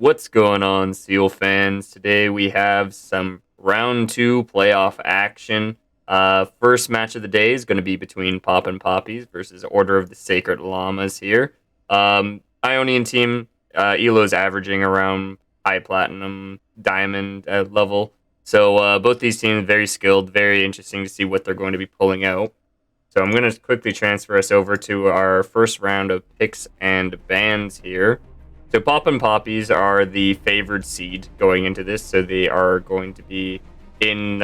What's going on, Seal fans? Today we have some round two playoff action. First match of the day is going to be between Pop and Papis versus Order of the Sacred Llamas here. Ionian team, Elo's averaging around high platinum, diamond level. So both these teams very skilled, very interesting to see what they're going to be pulling out. So I'm going to quickly transfer us over to our first round of picks and bans here. So Pop and Poppies are the favored seed going into this, so they are going to be in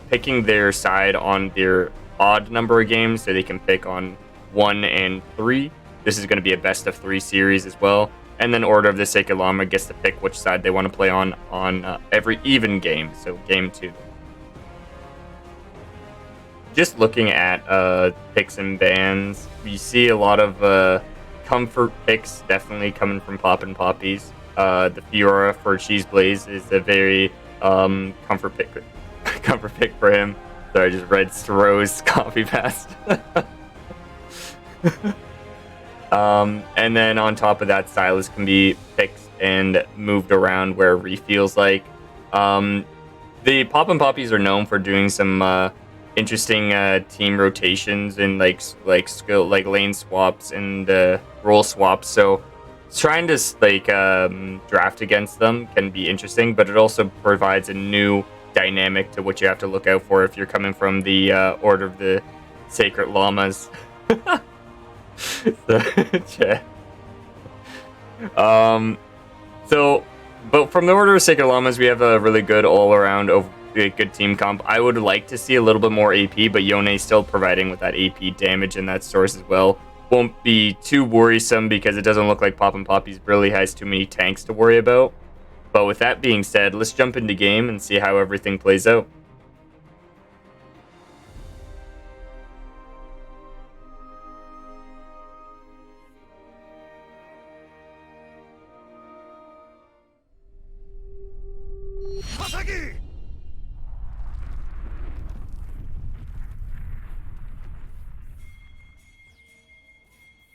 picking their side on their odd number of games, so they can pick on 1 and 3. This is going to be a best of 3 series as well. And then Order of the Sacred Llama gets to pick which side they want to play on every even game, so game 2. Just looking at picks and bans, you see a lot of comfort picks definitely coming from Pop and Poppies. The Fiora for Cheese Blaze is a very comfort pick for him. Sorry, I just read Stroh's copy past. And then on top of that, Silas can be picked and moved around wherever he feels like. The Pop and Poppies are known for doing some interesting team rotations and like skill lane swaps and role swaps. So trying to draft against them can be interesting, but it also provides a new dynamic to what you have to look out for if you're coming from the Order of the Sacred Llamas. But from the Order of Sacred Llamas, we have a really good all-around good team comp. I would like to see a little bit more AP, but Ionia is still providing with that AP damage and that source as well. Won't be too worrisome because it doesn't look like Pop and Poppies really has too many tanks to worry about. But with that being said, let's jump into game and see how everything plays out.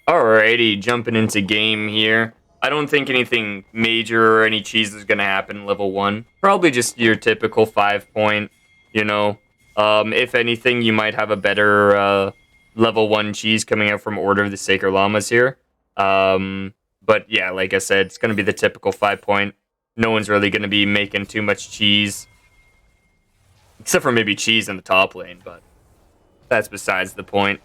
Alrighty, jumping into game here. I don't think anything major or any cheese is going to happen level 1. Probably just your typical 5-point, if anything, you might have a better level 1 cheese coming out from Order of the Sacred Llamas here. But yeah, like I said, it's going to be the typical 5-point. No one's really going to be making too much cheese. Except for maybe cheese in the top lane, but that's besides the point.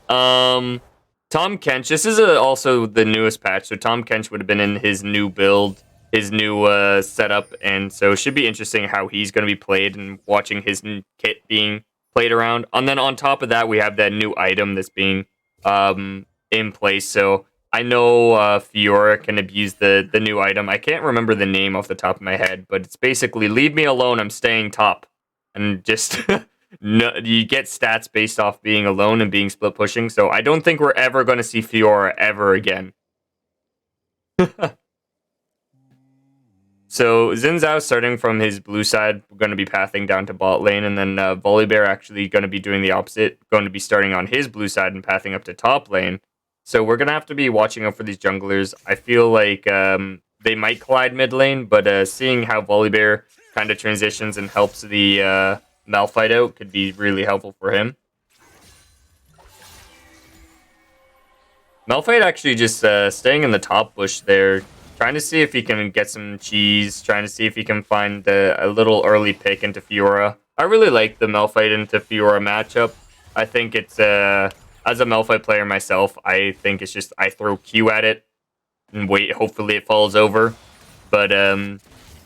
Tom Kench, this is also the newest patch, so Tom Kench would have been in his new build, his new setup, and so it should be interesting how he's going to be played and watching his kit being played around. And then on top of that, we have that new item that's being in place, so I know Fiora can abuse the new item. I can't remember the name off the top of my head, but it's basically, leave me alone, I'm staying top. And just... No, you get stats based off being alone and being split pushing, so I don't think we're ever going to see Fiora ever again. So Xin Zhao starting from his blue side, we're going to be pathing down to bot lane, and then Volibear actually going to be doing the opposite, going to be starting on his blue side and pathing up to top lane. So we're going to have to be watching out for these junglers. I feel like they might collide mid lane, but seeing how Volibear kind of transitions and helps the... Malphite out could be really helpful for him. Malphite actually just staying in the top bush there, trying to see if he can get some cheese, trying to see if he can find a little early pick into Fiora. I really like the Malphite into Fiora matchup. I think it's, as a Malphite player myself, I think it's just, I throw Q at it and wait, hopefully it falls over. But,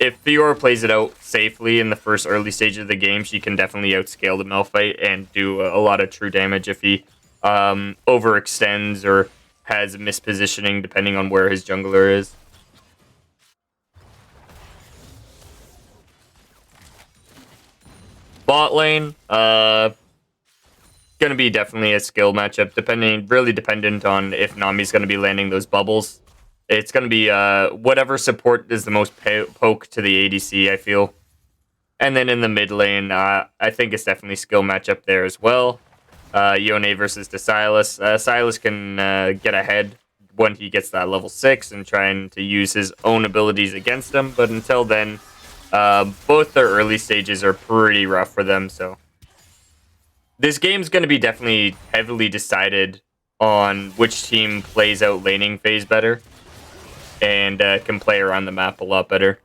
if Fiora plays it out safely in the first early stage of the game, she can definitely outscale the Malphite and do a lot of true damage if he overextends or has mispositioning depending on where his jungler is. Bot lane, gonna be definitely a skill matchup, really dependent on if Nami's gonna be landing those bubbles. It's going to be whatever support is the most poke to the ADC, I feel. And then in the mid lane, I think it's definitely skill matchup there as well. Ionia versus the Silas. Silas can get ahead when he gets that level 6 and trying to use his own abilities against them. But until then, both their early stages are pretty rough for them. So this game's going to be definitely heavily decided on which team plays out laning phase better and can play around the map a lot better.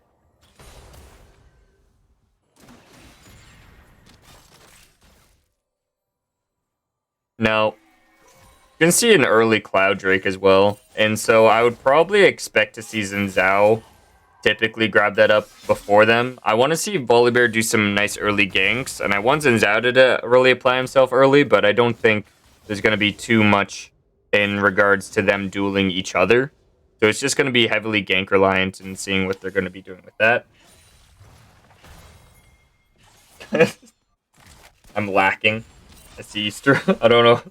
Now, you can see an early Cloud Drake as well, and so I would probably expect to see Xin Zhao typically grab that up before them. I want to see Volibear do some nice early ganks, and I want Xin Zhao to really apply himself early, but I don't think there's going to be too much in regards to them dueling each other. So it's just going to be heavily gank reliant and seeing what they're going to be doing with that. I'm lacking. I see Easter. I don't know.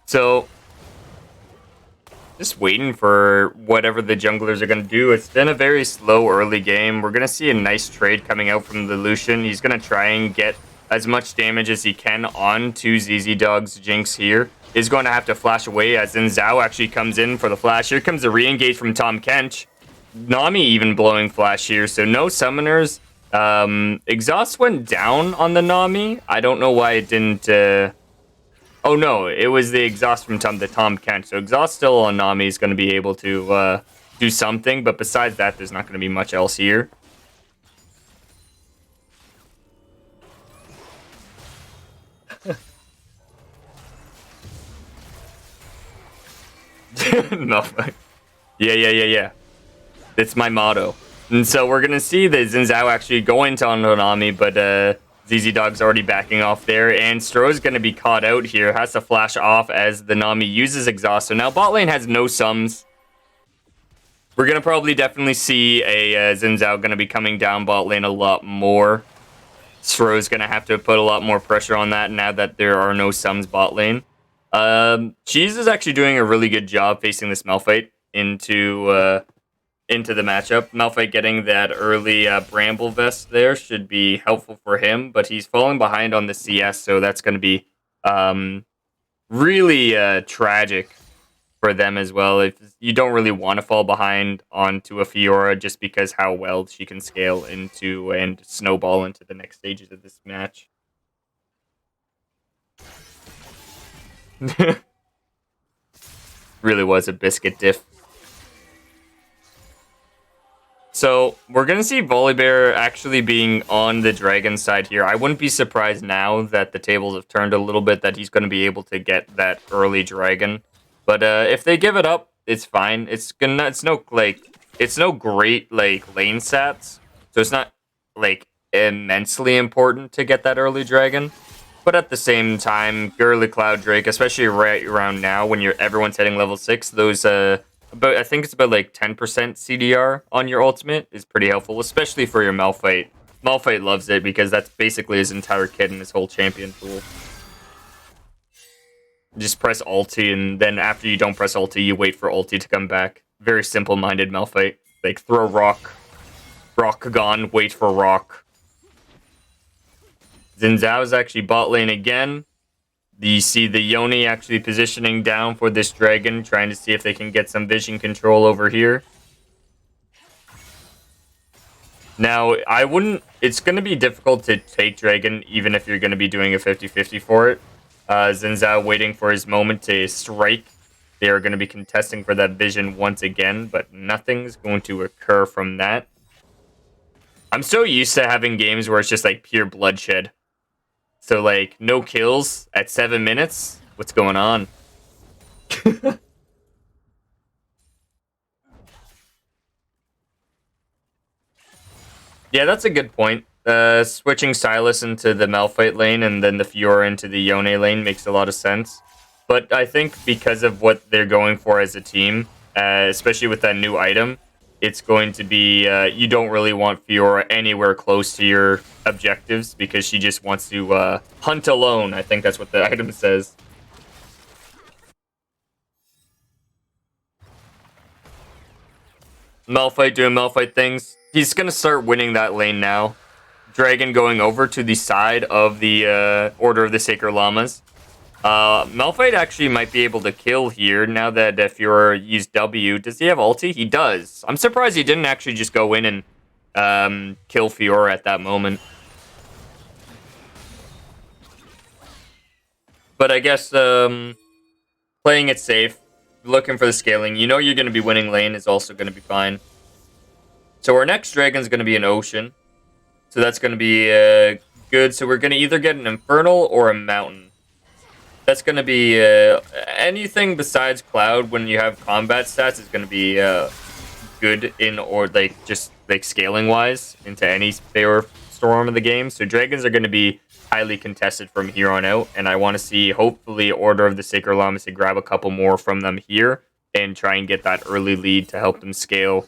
So, just waiting for whatever the junglers are going to do. It's been a very slow early game. We're going to see a nice trade coming out from the Lucian. He's going to try and get as much damage as he can onto ZZ Dog's Jinx here. He's going to have to flash away as Xin Zhao actually comes in for the flash. Here comes a re-engage from Tahm Kench. Nami even blowing flash here, so no summoners. Exhaust went down on the Nami. I don't know why it didn't... Oh no, it was the exhaust from Tahm Kench. So exhaust still on Nami is going to be able to do something, but besides that, there's not going to be much else here. No. Yeah. That's my motto. And so we're going to see the Xin Zhao actually go into Nami, but ZZ Dog's already backing off there, and Stroh's going to be caught out here. Has to flash off as the Nami uses exhaust. So now bot lane has no sums. We're going to probably definitely see a Xin Zhao going to be coming down bot lane a lot more. Stroh's going to have to put a lot more pressure on that now that there are no sums bot lane. Cheese is actually doing a really good job facing this Malphite into the matchup. Malphite getting that early Bramble Vest there should be helpful for him, but he's falling behind on the CS, so that's going to be really tragic for them as well. If you don't really want to fall behind onto a Fiora just because how well she can scale into and snowball into the next stages of this match. Really was a biscuit diff. So we're going to see Volibear actually being on the dragon side here. I wouldn't be surprised now that the tables have turned a little bit that he's going to be able to get that early dragon. But if they give it up, it's fine. It's no great like lane stats. So it's not like immensely important to get that early dragon. But at the same time, early Cloud Drake, especially right around now when everyone's hitting level 6, those I think it's about like 10% CDR on your ultimate is pretty helpful, especially for your Malphite. Malphite loves it because that's basically his entire kit and his whole champion pool. Just press ulti, and then after you don't press ulti, you wait for ulti to come back. Very simple-minded Malphite. Like, throw rock. Rock gone, wait for rock. Xin Zhao is actually bot lane again. You see the Ionia actually positioning down for this dragon, trying to see if they can get some vision control over here. Now, it's going to be difficult to take dragon, even if you're going to be doing a 50-50 for it. Xin Zhao waiting for his moment to strike. They are going to be contesting for that vision once again, but nothing's going to occur from that. I'm so used to having games where it's just like pure bloodshed. So, like, no kills at 7 minutes? What's going on? Yeah, that's a good point. Switching Sylas into the Malphite lane and then the Fiora into the Yone lane makes a lot of sense. But I think because of what they're going for as a team, especially with that new item, it's going to be, you don't really want Fiora anywhere close to your objectives because she just wants to hunt alone. I think that's what the item says. Malphite doing Malphite things. He's going to start winning that lane now. dragon going over to the side of the Order of the Sacred Llamas. Malphite actually might be able to kill here now that Fiora used W. Does he have ulti? He does. I'm surprised he didn't actually just go in and kill Fiora at that moment. But I guess playing it safe, looking for the scaling. You know you're going to be winning lane is also going to be fine. So our next dragon is going to be an ocean. So that's going to be good. So we're going to either get an infernal or a mountain. That's going to be anything besides cloud when you have combat stats is going to be good in or like just like scaling wise into any fair storm of the game. So dragons are going to be highly contested from here on out, and I want to see hopefully Order of the Sacred Llamas to grab a couple more from them here and try and get that early lead to help them scale.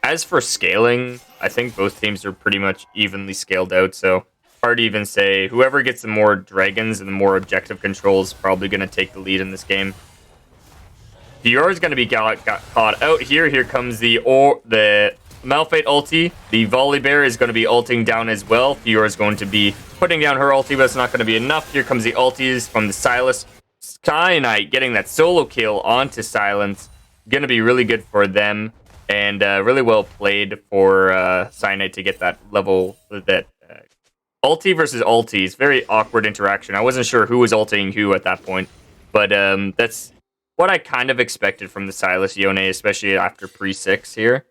As for scaling, I think both teams are pretty much evenly scaled out, so hard to even say. Whoever gets the more dragons and the more objective control is probably going to take the lead in this game. Fiora is going to be got caught out here. Here comes the Malphite ulti. The Volibear is going to be ulting down as well. Fiora is going to be putting down her ulti, but it's not going to be enough. Here comes the ultis from the Silas. Sky Knight getting that solo kill onto Silence. Going to be really good for them. And really well played for Cyanide to get that level, that ulti versus ultis. Very awkward interaction. I wasn't sure who was ulting who at that point. But that's what I kind of expected from the Silas Yone, especially after pre-6 here.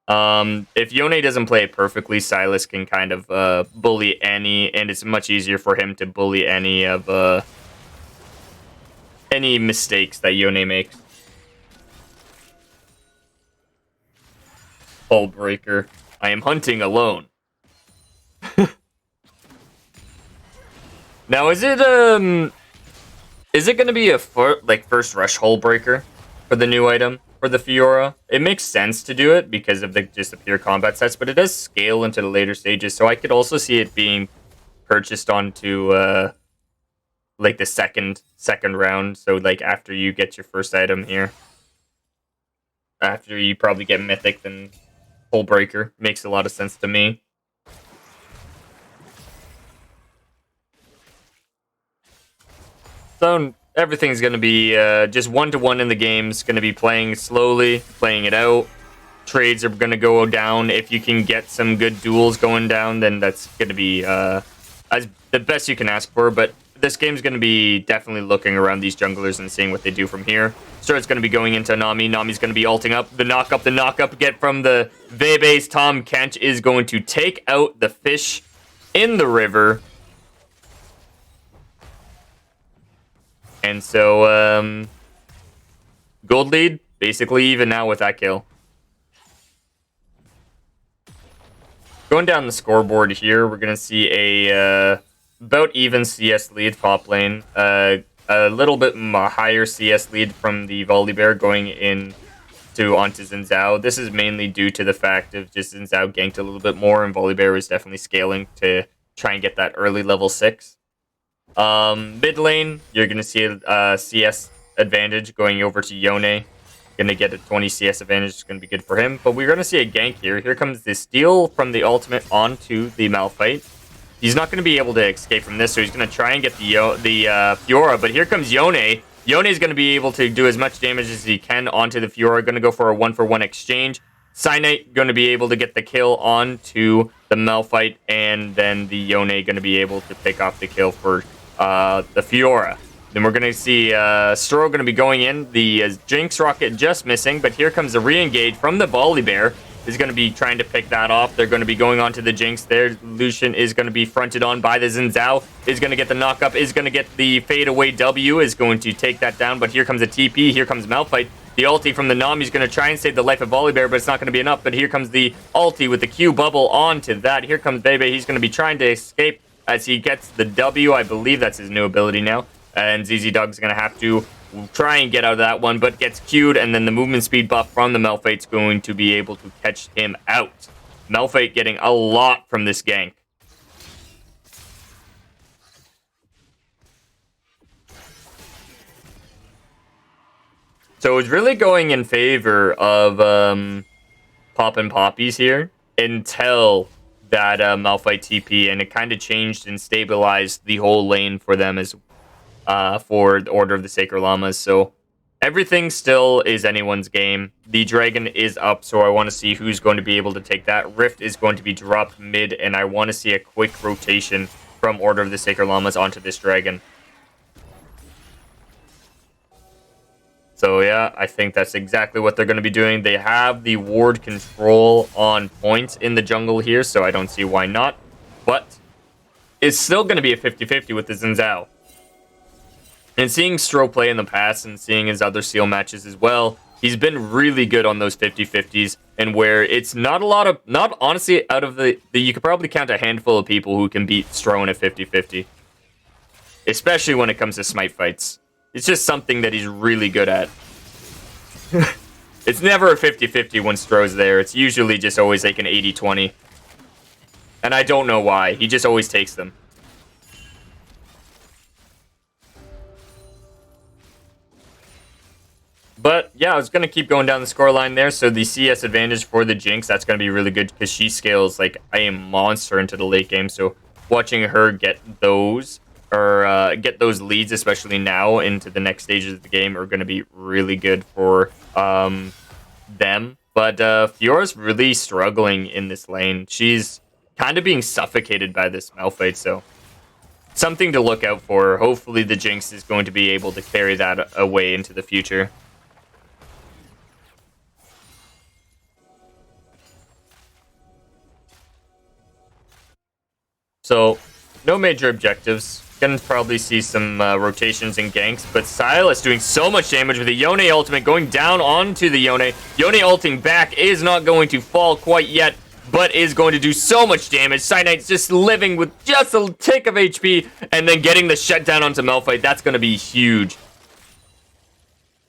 If Yone doesn't play it perfectly, Silas can kind of bully any, and it's much easier for him to bully any of any mistakes that Yone makes. Hullbreaker. I am hunting alone. Now, is it going to be a first rush Hullbreaker for the new item for the Fiora? It makes sense to do it because of just the pure combat sets, but it does scale into the later stages, so I could also see it being purchased onto like the second round, so like after you get your first item here. After you probably get Mythic, then Hullbreaker makes a lot of sense to me. So everything's going to be just 1-to-1 in the game. It's going to be playing slowly, playing it out. Trades are going to go down. If you can get some good duels going down, then that's going to be as the best you can ask for. But this game's going to be definitely looking around these junglers and seeing what they do from here. Start's going to be going into Nami. Nami's going to be ulting up. The knock-up, get from the Vebe's. Tom Kench is going to take out the fish in the river. And so, gold lead, basically even now with that kill. Going down the scoreboard here, we're going to see a about even CS lead top lane. A little bit higher CS lead from the Volibear going in onto Xin Zhao. This is mainly due to the fact of just Xin Zhao ganked a little bit more, and Volibear is definitely scaling to try and get that early level 6. Mid lane, you're going to see a CS advantage going over to Yone. Going to get a 20 CS advantage. It's going to be good for him. But we're going to see a gank here. Here comes the steal from the ultimate onto the Malphite. He's not going to be able to escape from this, so he's going to try and get the Fiora. But here comes Yone. Yone is going to be able to do as much damage as he can onto the Fiora. Going to go for a 1-for-1 exchange. Cyanite going to be able to get the kill onto the Malphite, and then the Yone going to be able to pick off the kill for the Fiora. Then we're going to see Stro going to be going in. The Jinx rocket just missing, but here comes the re-engage from the Volibear. Is going to be trying to pick that off. They're going to be going on to the Jinx there. Lucian is going to be fronted on by the Xin Zhao. Is going to get the knock-up. Is going to get the fade-away W. Is going to take that down, but here comes a TP. Here comes Malphite. The ulti from the Nami is going to try and save the life of Volibear, but it's not going to be enough. But here comes the ulti with the Q bubble onto that. Here comes Bebe. He's going to be trying to escape as he gets the W. I believe that's his new ability now. And ZZ Dog's going to have to try and get out of that one, but gets queued, and then the movement speed buff from the Malphite's going to be able to catch him out. Malphite getting a lot from this gank. So it's really going in favor of Poppin Poppies here until that Malphite TP, and it kind of changed and stabilized the whole lane for them as for the Order of the Sacred Llamas. So everything still is anyone's game. The dragon is up, so I want to see who's going to be able to take that. Rift is going to be dropped mid, and I want to see a quick rotation from Order of the Sacred Llamas onto this dragon. So yeah, I think that's exactly what they're going to be doing. They have the ward control on point in the jungle here, so I don't see why not. But it's still going to be a 50-50 with the Xin Zhao. And seeing Stro play in the past and seeing his other Seal matches as well, he's been really good on those 50-50s, and where it's not a lot of, not honestly, out of the you could probably count a handful of people who can beat Stro in a 50-50. Especially when it comes to smite fights. It's just something that he's really good at. It's never a 50-50 when Stro's there. It's usually just always like an 80-20. And I don't know why. He just always takes them. But yeah, I was going to keep going down the scoreline there. So the CS advantage for the Jinx, that's going to be really good because she scales like a monster into the late game. So watching her get those, or get those leads, especially now into the next stages of the game, are going to be really good for them. But Fiora's really struggling in this lane. She's kind of being suffocated by this Malphite, so something to look out for. Hopefully the Jinx is going to be able to carry that away into the future. So, no major objectives. Gonna probably see some rotations and ganks, but Sylas doing so much damage with the Ionia ultimate going down onto the Ionia. Ionia ulting back is not going to fall quite yet, but is going to do so much damage. Cyanite's just living with just a tick of HP, and then getting the shutdown onto Malphite. That's going to be huge.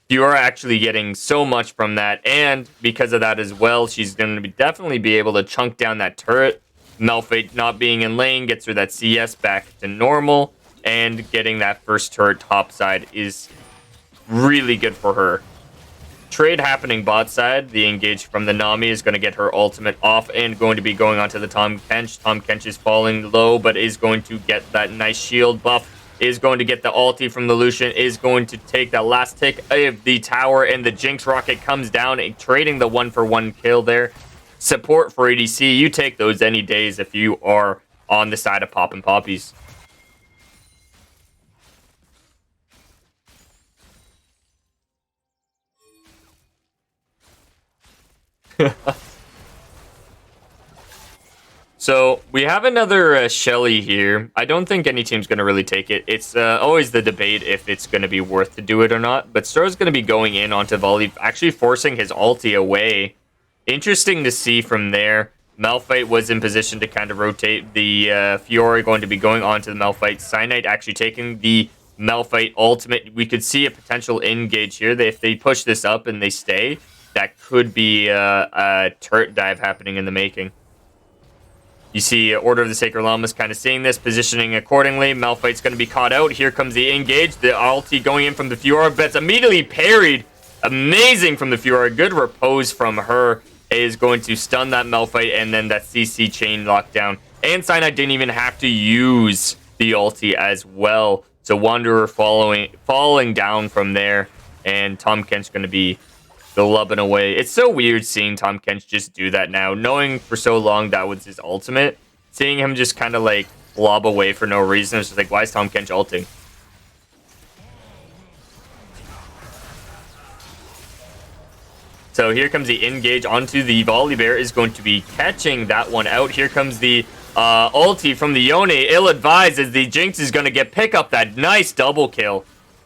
You are actually getting so much from that, and because of that as well, she's going to definitely be able to chunk down that turret. Malphite not being in lane gets her that CS back to normal, and getting that first turret topside is really good for her. Trade happening bot side. The engage from the Nami is going to get her ultimate off and going to be going onto the Tahm Kench. Tahm Kench is falling low, but is going to get that nice shield buff. Is going to get the ulti from the Lucian. Is going to take that last tick of the tower, and the Jinx rocket comes down, trading the 1-for-1 kill there. Support for ADC. You take those any days if you are on the side of Poppin Poppies. So, we have another Shelly here. I don't think any team's going to really take it. It's always the debate if it's going to be worth to do it or not. But Stro's going to be going in onto Volley, actually forcing his ulti away. Interesting to see from there. Malphite was in position to kind of rotate. The Fiora going to be going onto the Malphite. Cyanite actually taking the Malphite ultimate. We could see a potential engage here. If they push this up and they stay, that could be a turret dive happening in the making. You see Order of the Sacred Llamas kind of seeing this, positioning accordingly. Malphite's going to be caught out. Here comes the engage. The ulti going in from the Fiora, but it's immediately parried. Amazing from the Fiora. Good repose from her is going to stun that Malphite, and then that CC chain lockdown. And Cyanide didn't even have to use the ulti as well. So Wanderer falling down from there, and Tahm Kench going to be glubbing away. It's so weird seeing Tahm Kench just do that now, knowing for so long that was his ultimate. Seeing him just kind of like blob away for no reason. It's just like, why is Tahm Kench ulting? So here comes the engage onto the Volibear, is going to be catching that one out. Here comes the ulti from the Yone, ill-advised, as the Jinx is going to pick up that nice double kill.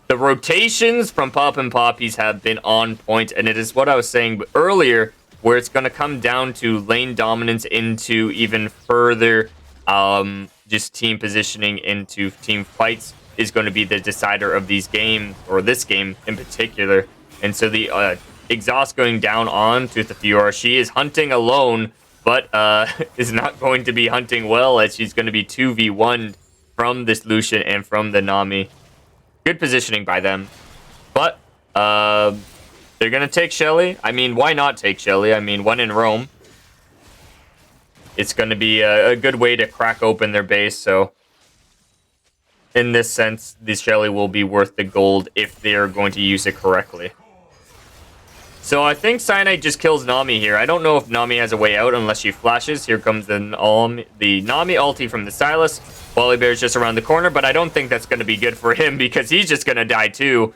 The rotations from Poppin Poppies have been on point, and it is what I was saying earlier, where it's going to come down to lane dominance into even further just team positioning into team fights is going to be the decider of these games, or this game in particular. And so the exhaust going down on to the Fiora. She is hunting alone, but is not going to be hunting well, as she's going to be 2v1 from this Lucian and from the Nami. Good positioning by them. But they're going to take Shelly. I mean, why not take Shelly? I mean, when in Rome. it's going to be a good way to crack open their base. So in this sense, the Shelly will be worth the gold if they're going to use it correctly. So I think Cyanide just kills Nami here. I don't know if Nami has a way out unless she flashes. Here comes the Nami ulti from the Silas. Volibear's just around the corner, but I don't think that's going to be good for him because he's just going to die too.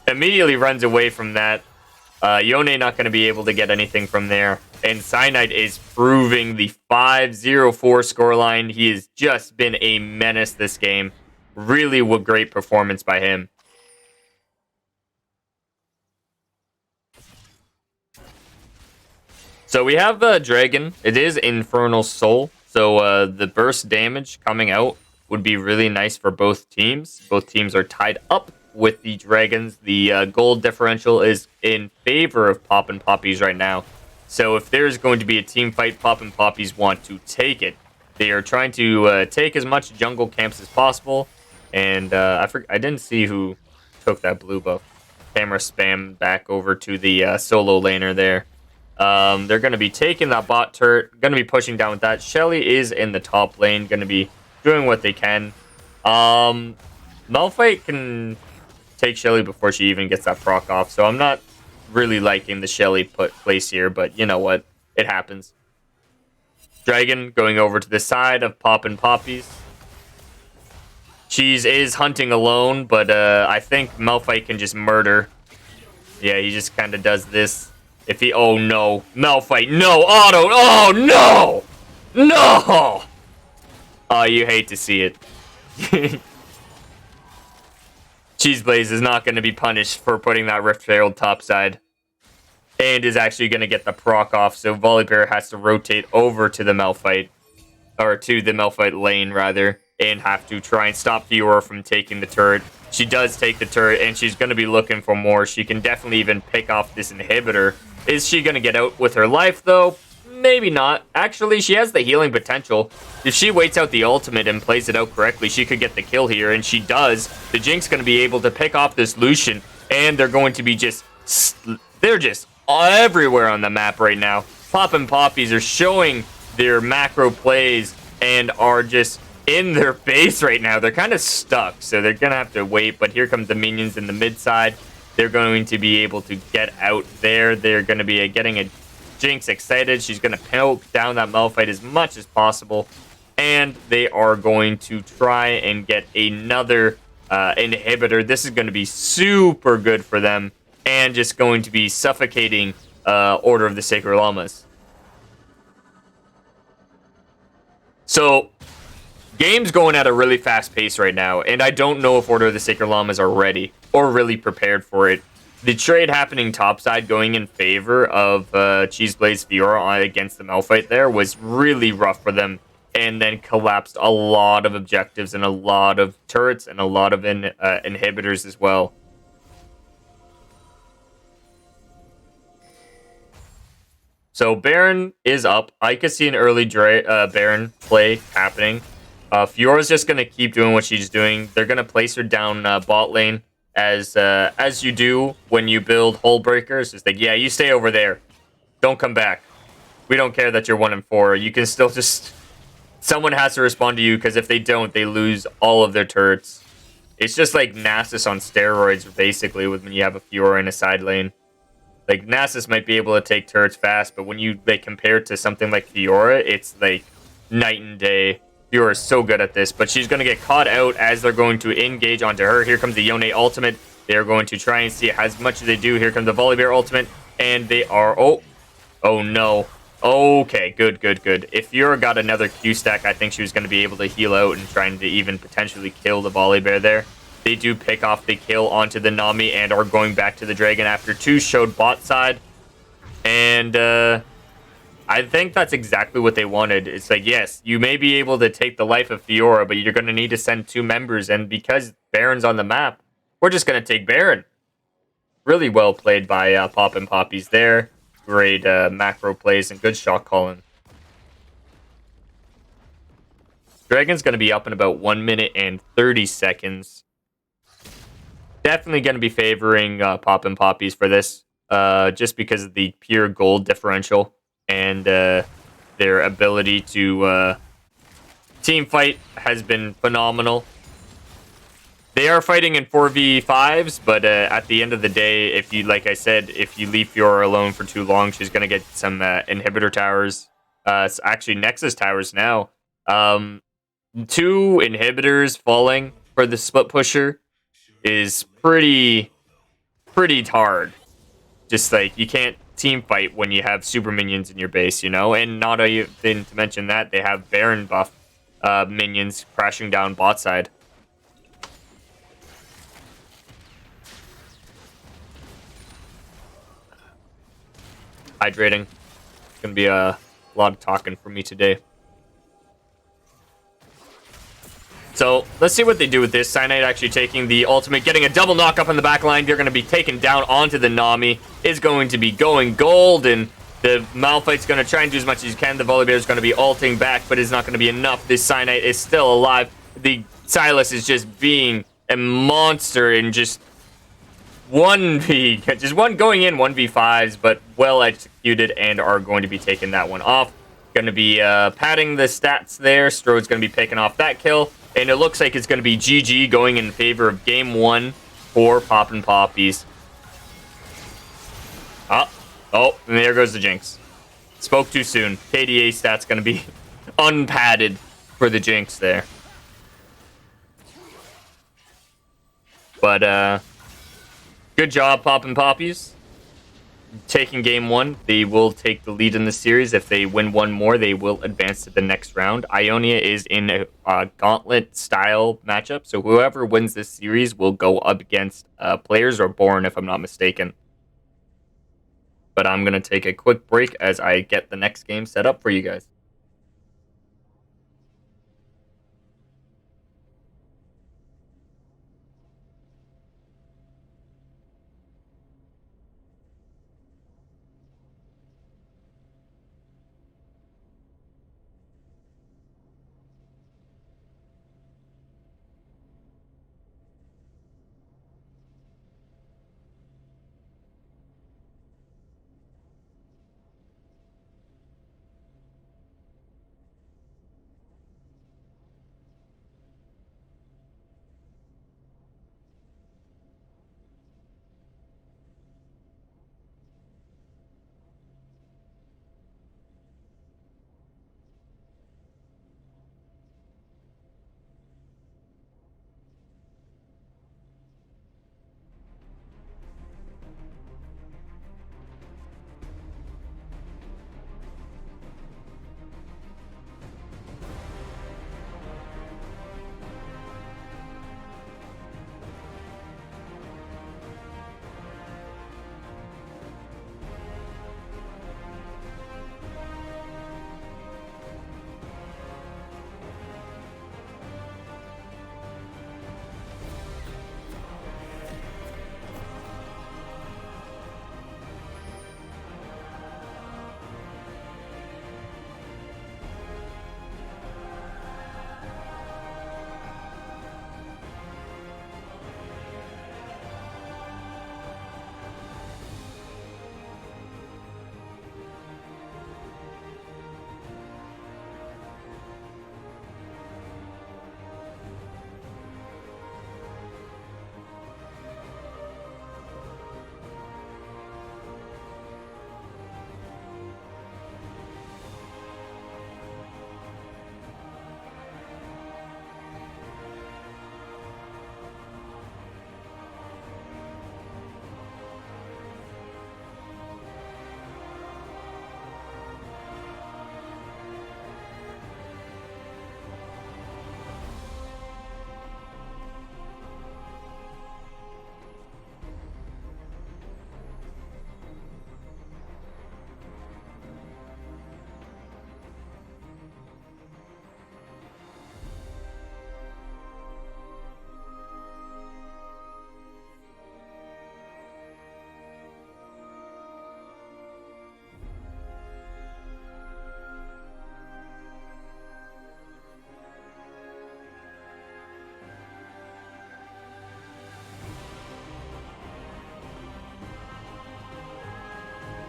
Immediately runs away from that. Ionia not going to be able to get anything from there. And Cyanide is proving the 5-0-4 scoreline. He has just been a menace this game. Really a great performance by him. So we have Dragon. It is Infernal Soul. So the burst damage coming out would be really nice for both teams. Both teams are tied up with the Dragons. The gold differential is in favor of Poppin Papis right now. So if there's going to be a team fight, Poppin Papis want to take it. They are trying to take as much jungle camps as possible. And I didn't see who took that blue buff. Camera spam back over to the solo laner there. They're going to be taking that bot turret, going to be pushing down with that. Shelly is in the top lane, going to be doing what they can. Malphite can take Shelly before she even gets that proc off, so I'm not really liking the Shelly place here, but you know what? It happens. Dragon going over to the side of Poppin Papis. Cheese is hunting alone, but I think Malphite can just murder. Yeah, he just kind of does this. If he... Oh, no. Malphite, no. Auto. Oh, no. No. Oh, you hate to see it. Cheeseblaze is not going to be punished for putting that Rift Herald topside. And is actually going to get the proc off, so Volibear has to rotate over to the Malphite. Or to the Malphite lane, rather. And have to try and stop Fiora from taking the turret. She does take the turret, and she's going to be looking for more. She can definitely even pick off this inhibitor. Is she going to get out with her life, though? Maybe not. Actually, she has the healing potential. If she waits out the ultimate and plays it out correctly, she could get the kill here, and she does. The Jinx going to be able to pick off this Lucian, and they're going to be just... They're just everywhere on the map right now. Poppin Papis are showing their macro plays and are just in their base right now. They're kind of stuck, so they're going to have to wait, but here come the minions in the mid side. They're going to be able to get out there. They're going to be getting a Jinx excited. She's going to poke down that Malphite as much as possible. And they are going to try and get another inhibitor. This is going to be super good for them. And just going to be suffocating Order of the Sacred Llamas. So, game's going at a really fast pace right now, and I don't know if Order of the Sacred Llamas are ready or really prepared for it. The trade happening topside going in favor of Cheeseblaze Fiora against the Malphite there was really rough for them, and then collapsed a lot of objectives and a lot of turrets and a lot of inhibitors as well. So Baron is up. I could see an early Baron play happening. Fiora's just going to keep doing what she's doing. They're going to place her down bot lane as you do when you build hull breakers. It's like, yeah, you stay over there. Don't come back. We don't care that you're 1-4. You can still just... Someone has to respond to you, because if they don't, they lose all of their turrets. It's just like Nasus on steroids, basically, when you have a Fiora in a side lane. Like, Nasus might be able to take turrets fast, but when you compare it to something like Fiora, it's like night and day. Fiora is so good at this, but she's going to get caught out as they're going to engage onto her. Here comes the Ionia ultimate. They're going to try and see as much as they do. Here comes the Volibear ultimate, and they are... Oh, no. Okay, good. If Fiora got another Q stack, I think she was going to be able to heal out and trying to even potentially kill the Volibear there. They do pick off the kill onto the Nami and are going back to the Dragon after 2 showed bot side. And I think that's exactly what they wanted. It's like, yes, you may be able to take the life of Fiora, but you're going to need to send 2 members. And because Baron's on the map, we're just going to take Baron. Really well played by Poppin Papis there. Great macro plays and good shot calling. Dragon's going to be up in about 1 minute and 30 seconds. Definitely going to be favoring Poppin Papis for this, just because of the pure gold differential. And Their ability to team fight has been phenomenal. They are fighting in 4v5s, but at the end of the day, if you, like I said, if you leave Fiora alone for too long, she's going to get some inhibitor towers. Actually, Nexus towers now. 2 inhibitors falling for the split pusher is pretty hard. Just like, you can't team fight when you have super minions in your base, you know? And not even to mention that, they have Baron buff minions crashing down bot side. Hydrating. It's gonna be a lot of talking for me today. So let's see what they do with this. Cyanide actually taking the ultimate, getting a double knock up on the back line. They're going to be taken down onto the Nami. Is going to be going gold, and the Malphite's going to try and do as much as he can. The Volibear is going to be ulting back, but it's not going to be enough. This Cyanide is still alive. The Silas is just being a monster and just 1v, just one going in 1v5s, but well executed, and are going to be taking that one off. Going to be padding the stats there. Strode's going to be picking off that kill, and it looks like it's going to be GG going in favor of game 1 for Poppin Papis. Oh, and there goes the Jinx. Spoke too soon. KDA stats going to be unpadded for the Jinx there. But, good job, Poppin Papis. Taking game 1, they will take the lead in the series. If they win one more, they will advance to the next round. Ionia is in a gauntlet-style matchup, so whoever wins this series will go up against players or Born, if I'm not mistaken. But I'm going to take a quick break as I get the next game set up for you guys.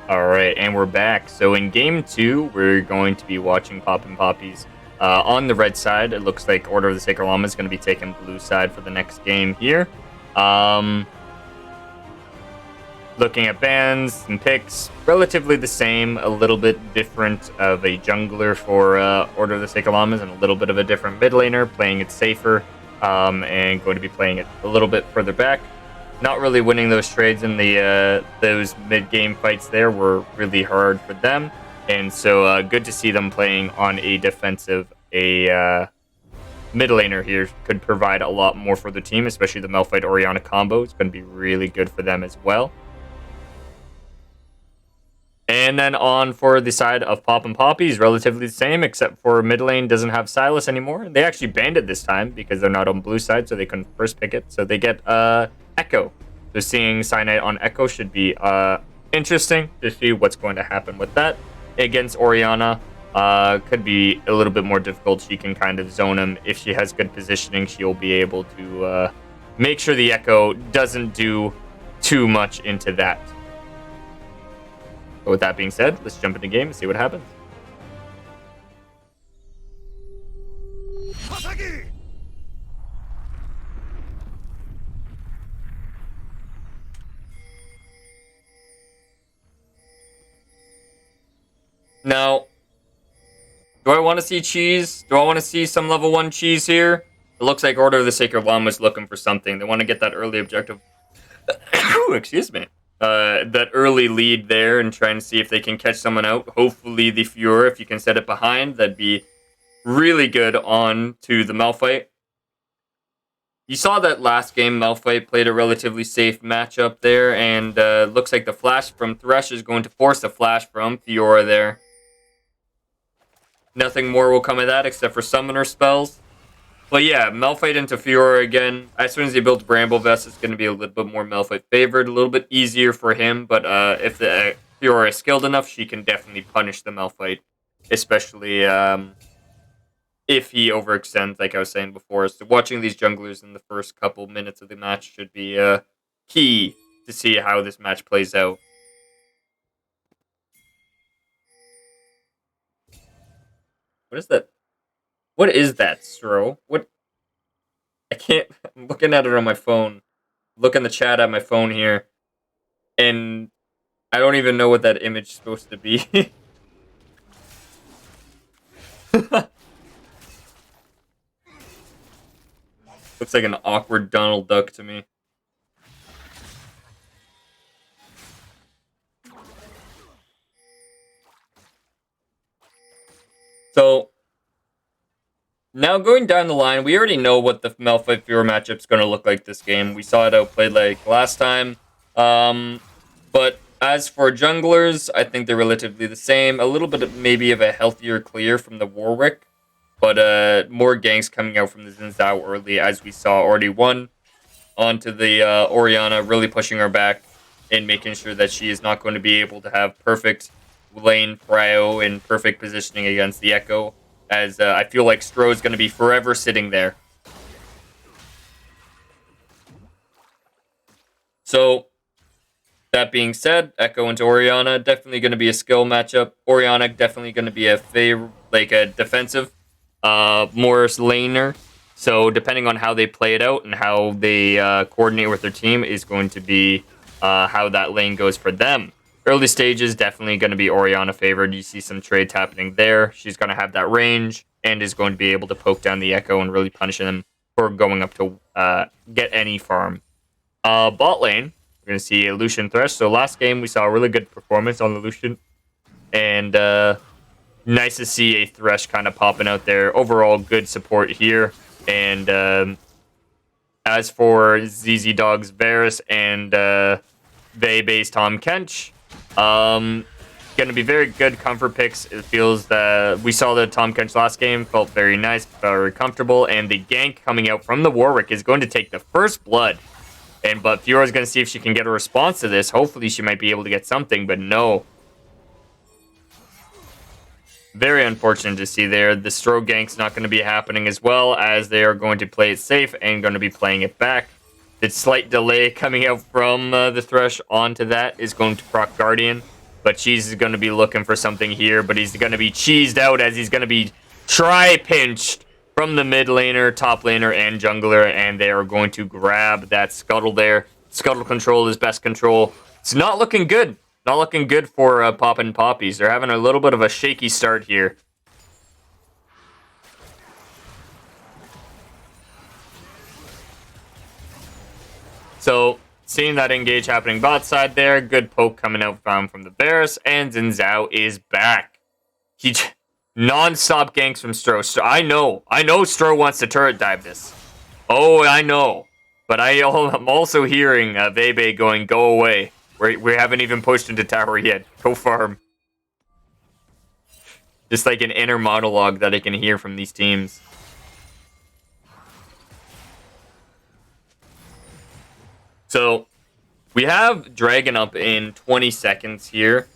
Alright, and we're back. So in game 2, we're going to be watching Poppin Papis. On the red side, it looks like Order of the Sacred Llama is going to be taking blue side for the next game here. Looking at bans and picks, relatively the same, a little bit different of a jungler for Order of the Sacred Llamas and a little bit of a different mid laner, playing it safer, and going to be playing it a little bit further back. Not really winning those trades in the those mid-game fights there were really hard for them. And so good to see them playing on a defensive, mid laner here could provide a lot more for the team, especially the Malphite Orianna combo. It's going to be really good for them as well. And then on for the side of Poppin Papis, relatively the same, except for mid lane doesn't have Silas anymore. They actually banned it this time because they're not on blue side, so they couldn't first pick it. So they get Echo. So seeing Cyanide on Echo should be interesting to see what's going to happen with that. Against Orianna, could be a little bit more difficult. She can kind of zone him. If she has good positioning, she'll be able to make sure the Echo doesn't do too much into that. But with that being said, let's jump into the game and see what happens. Now, do I want to see cheese? Do I want to see some level 1 cheese here? It looks like Order of the Sacred Llama is looking for something. They want to get that early objective. Excuse me. That early lead there and trying to see if they can catch someone out. Hopefully the Fiora, if you can set it behind, that'd be really good on to the Malphite. You saw that last game, Malphite played a relatively safe matchup there, and looks like the flash from Thresh is going to force a flash from Fiora there. Nothing more will come of that except for summoner spells. But yeah, Malphite into Fiora again. As soon as he builds Bramble Vest, it's going to be a little bit more Malphite favored, a little bit easier for him. But if the Fiora is skilled enough, she can definitely punish the Malphite, especially if he overextends, like I was saying before. So watching these junglers in the first couple minutes of the match should be key to see how this match plays out. What is that? What is that, Stro? What? I can't. I'm looking at it on my phone. Look in the chat at my phone here. And I don't even know what that image is supposed to be. Looks like an awkward Donald Duck to me. So, now going down the line, we already know what the Malphite Fiora matchup's going to look like this game. We saw it outplayed like last time. But as for junglers, I think they're relatively the same. A little bit of maybe of a healthier clear from the Warwick. But more ganks coming out from the Xin Zhao early, as we saw already one onto the Orianna, really pushing her back and making sure that she is not going to be able to have perfect lane prio and perfect positioning against the Echo, as I feel like Stro is going to be forever sitting there. So, that being said, Echo into Orianna, definitely going to be a skill matchup. Orianna definitely going to be a defensive, more laner. So depending on how they play it out and how they coordinate with their team is going to be how that lane goes for them. Early stages, definitely going to be Orianna favored. You see some trades happening there. She's going to have that range and is going to be able to poke down the Echo and really punish them for going up to get any farm. Bot lane, we're going to see a Lucian Thresh. So last game, we saw a really good performance on the Lucian. And nice to see a Thresh kind of popping out there. Overall, good support here. And as for ZZ Dogs Varus and Vey-based Tom Kench, going to be very good comfort picks. It feels that we saw the Tom Kench last game, felt very nice, very comfortable. And the gank coming out from the Warwick is going to take the first blood. But Fiora's going to see if she can get a response to this. Hopefully she might be able to get something, but no. Very unfortunate to see there. The Stro gank's not going to be happening as well, as they are going to play it safe and going to be playing it back. The slight delay coming out from the Thresh onto that is going to proc Guardian. But Cheese is going to be looking for something here, but he's going to be cheesed out as he's going to be tri-pinched from the mid laner, top laner, and jungler, and they are going to grab that scuttle there. Scuttle control is best control. It's not looking good. Not looking good for Poppin and Papis. They're having a little bit of a shaky start here. So, seeing that engage happening bot side there, good poke coming out from the Varus, and Xin Zhao is back. He non-stop ganks from Stro. I know Stro wants to turret dive this. Oh, I know. But I'm also hearing Vebe going, go away. We haven't even pushed into tower yet. Go farm. Just like an inner monologue that I can hear from these teams. So, we have Dragon up in 20 seconds here.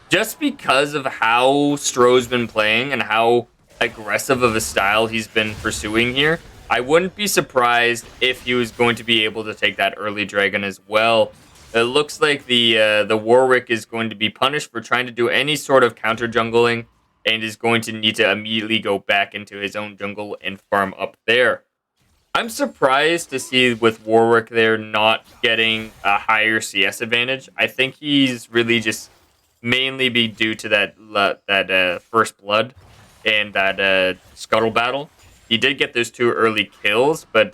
Just because of how Stro's been playing and how aggressive of a style he's been pursuing here, I wouldn't be surprised if he was going to be able to take that early Dragon as well. It looks like the Warwick is going to be punished for trying to do any sort of counter jungling and is going to need to immediately go back into his own jungle and farm up there. I'm surprised to see with Warwick there not getting a higher CS advantage. I think he's really just mainly be due to that first blood and that scuttle battle. He did get those 2 early kills, but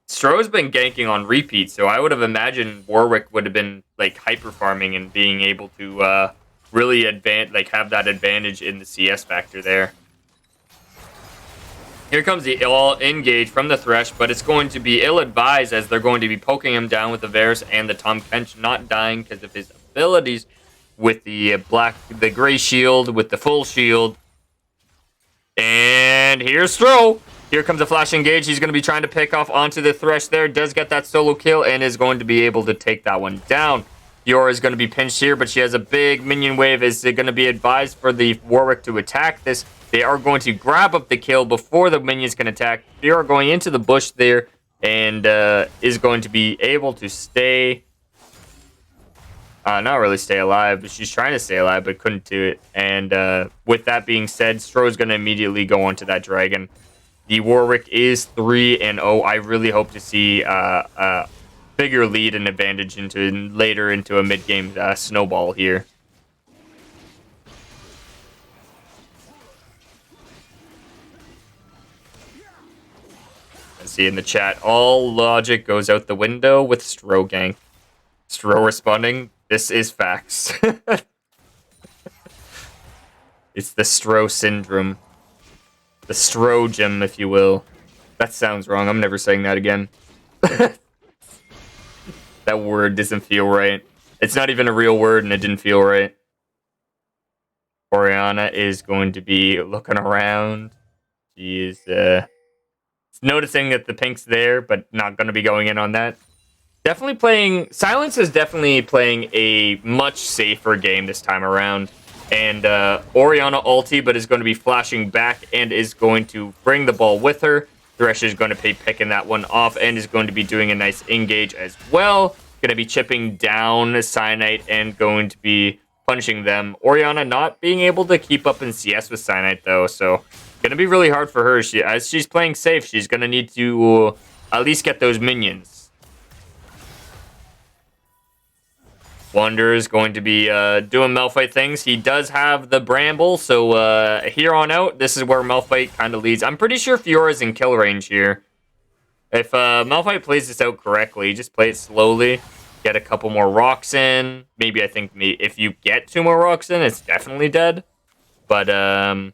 Stro's been ganking on repeat, so I would have imagined Warwick would have been like hyper farming and being able to really have that advantage in the CS factor there. Here comes the engage from the Thresh, but it's going to be ill-advised as they're going to be poking him down with the Varus and the Tahm Kench not dying because of his abilities with the gray shield, with the full shield. And here's Stro. Here comes a flash engage. He's going to be trying to pick off onto the Thresh there. Does get that solo kill and is going to be able to take that one down. Fiora is going to be pinched here, but she has a big minion wave. Is it going to be advised for the Warwick to attack this? They are going to grab up the kill before the minions can attack. Fiora going into the bush there and is going to be able to stay... not really stay alive, but she's trying to stay alive, but couldn't do it. And with that being said, Stro is going to immediately go onto that dragon. The Warwick is 3-0. I really hope to see a bigger lead and advantage later into a mid-game snowball here. See in the chat, all logic goes out the window with Stro gang. Stro responding, this is facts. It's the Stro syndrome. The Strogem, if you will. That sounds wrong. I'm never saying that again. That word doesn't feel right. It's not even a real word and it didn't feel right. Orianna is going to be looking around. She is noticing that the pink's there, but not going to be going in on that. Definitely playing... Silence is definitely playing a much safer game this time around. And Orianna ulti, but is going to be flashing back and is going to bring the ball with her. Thresh is going to be picking that one off and is going to be doing a nice engage as well. Going to be chipping down Cyanide and going to be punishing them. Orianna not being able to keep up in CS with Cyanide, though, so... Going to be really hard for her. As she's playing safe, she's going to need to at least get those minions. Wunder is going to be doing Malphite things. He does have the Bramble, so here on out, this is where Malphite kind of leads. I'm pretty sure Fiora's in kill range here. If Malphite plays this out correctly, just play it slowly. Get a couple more rocks in. Maybe I think if you get 2 more rocks in, it's definitely dead. But,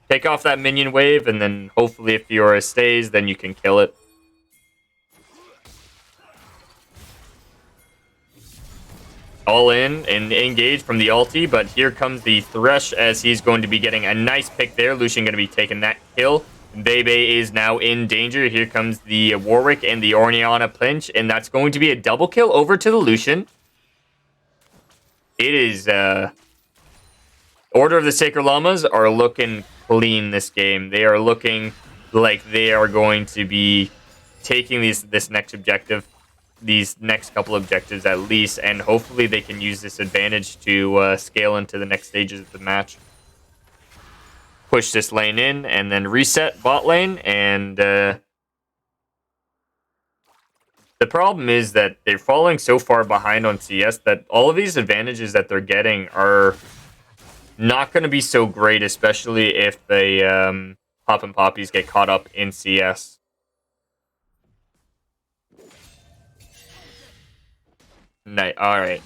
take off that minion wave, and then hopefully if Fiora stays, then you can kill it. All in and engage from the ulti, but here comes the Thresh as he's going to be getting a nice pick there. Lucian going to be taking that kill. Bebe is now in danger. Here comes the Warwick and the Orianna pinch, and that's going to be a double kill over to the Lucian. It is... Order of the Sacred Llamas are looking clean this game. They are looking like they are going to be taking this next objective. these next couple objectives at least, and hopefully they can use this advantage to scale into the next stages of the match. Push this lane in, and then reset bot lane, and the problem is that they're falling so far behind on CS that all of these advantages that they're getting are not going to be so great, especially if they Poppin Poppies get caught up in CS. Night. All right.